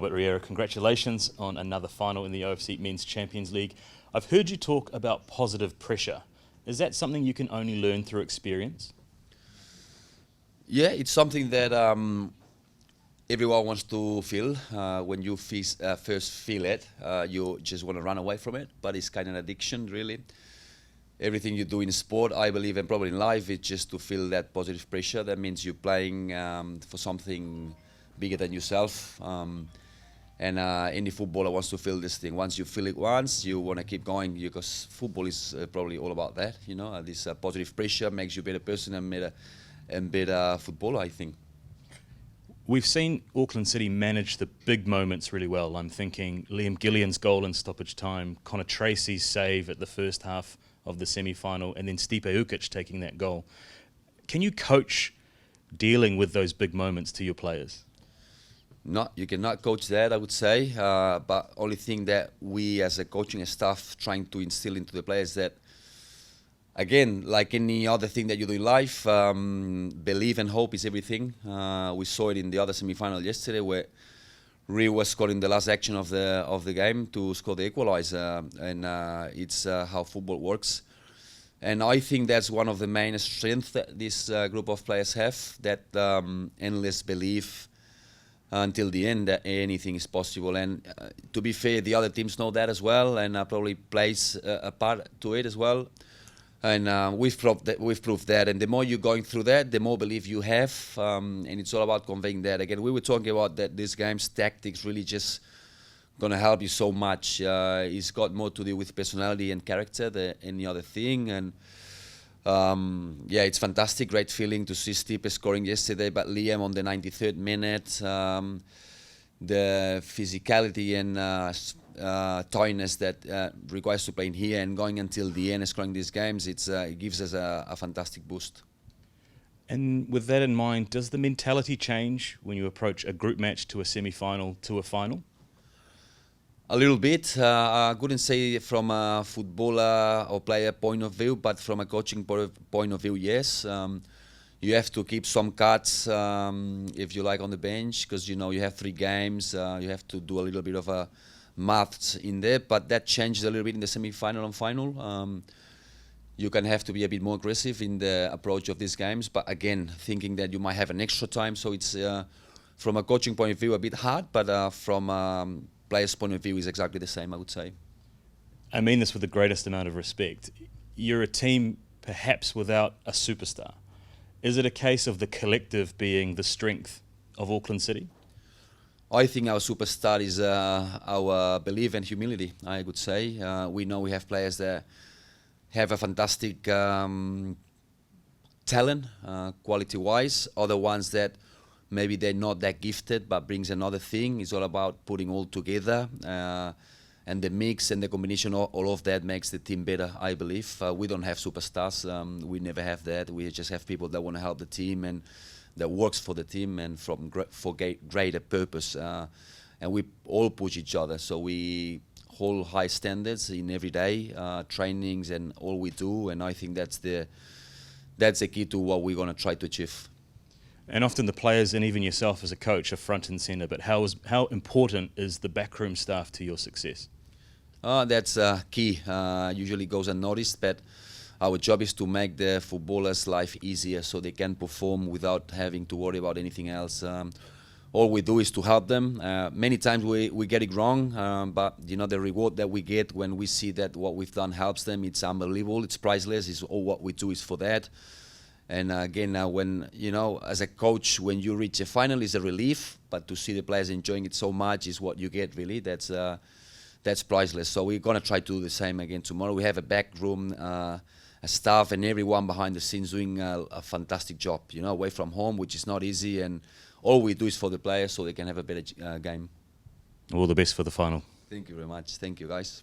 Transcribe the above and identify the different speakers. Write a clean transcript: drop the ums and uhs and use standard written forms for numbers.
Speaker 1: Robert Riera, congratulations on another final in the OFC Men's Champions League. I've heard you talk about positive pressure. Is that something you can only learn through experience?
Speaker 2: Yeah, it's something that everyone wants to feel. When you first feel it, you just want to run away from it, but it's kind of an addiction, really. Everything you do in sport, I believe, and probably in life, is just to feel that positive pressure. That means you're playing for something bigger than yourself. And any footballer wants to feel this thing. Once you feel it once, you want to keep going, because football is probably all about that. You know, this positive pressure makes you a better person and better footballer, I think.
Speaker 1: We've seen Auckland City manage the big moments really well. I'm thinking Liam Gillian's goal in stoppage time, Connor Tracy's save at the first half of the semi-final, and then Stipe Ukic taking that goal. Can you coach dealing with those big moments to your players?
Speaker 2: No, you cannot coach that, I would say. But only thing that we as a coaching staff trying to instill into the players that, again, like any other thing that you do in life, believe and hope is everything. We saw it in the other semi-final yesterday, where Riera was scoring the last action of the game to score the equaliser, and it's how football works. And I think that's one of the main strengths that this group of players have, that endless belief until the end that anything is possible. And to be fair, the other teams know that as well, and probably plays a part to it as well. And we've proved that. And the more you're going through that, the more belief you have. And it's all about conveying that. Again, we were talking about that this game's tactics really just going to help you so much. It's got more to do with personality and character than any other thing. And yeah, it's fantastic, great feeling to see Stipe scoring yesterday, but Liam on the 93rd minute. The physicality and toughness that requires to play in here and going until the end, scoring these games, it gives us a fantastic boost.
Speaker 1: And with that in mind, does the mentality change when you approach a group match to a semi-final to a final?
Speaker 2: A little bit. I couldn't say from a footballer or player point of view, but from a coaching point of view, yes. You have to keep some cuts, if you like, on the bench, because you know you have 3 games. You have to do a little bit of a maths in there, but that changed a little bit in the semi-final and final. You can have to be a bit more aggressive in the approach of these games, but again, thinking that you might have an extra time, so it's from a coaching point of view a bit hard, but from players' point of view is exactly the same, I would say.
Speaker 1: I mean this with the greatest amount of respect. You're a team perhaps without a superstar. Is it a case of the collective being the strength of Auckland City?
Speaker 2: I think our superstar is our belief and humility, I would say. We know we have players that have a fantastic talent, quality-wise. Other ones that maybe they're not that gifted, but brings another thing. It's all about putting all together. And the mix and the combination, all of that makes the team better, I believe. We don't have superstars. We never have that. We just have people that want to help the team and that works for the team and for greater purpose. And we all push each other. So we hold high standards in everyday trainings and all we do. And I think that's the key to what we're going to try to achieve.
Speaker 1: And often the players and even yourself as a coach are front and centre, but how important is the backroom staff to your success?
Speaker 2: That's key. Usually goes unnoticed, but our job is to make the footballers' life easier so they can perform without having to worry about anything else. All we do is to help them. Many times we get it wrong, but you know the reward that we get when we see that what we've done helps them, it's unbelievable. It's priceless. It's all what we do is for that. And again, when you know, as a coach, when you reach a final, it's a relief. But to see the players enjoying it so much is what you get. Really, that's priceless. So we're gonna try to do the same again tomorrow. We have a back room, a staff, and everyone behind the scenes doing a fantastic job. You know, away from home, which is not easy, and all we do is for the players so they can have a better game.
Speaker 1: All the best for the final.
Speaker 2: Thank you very much. Thank you, guys.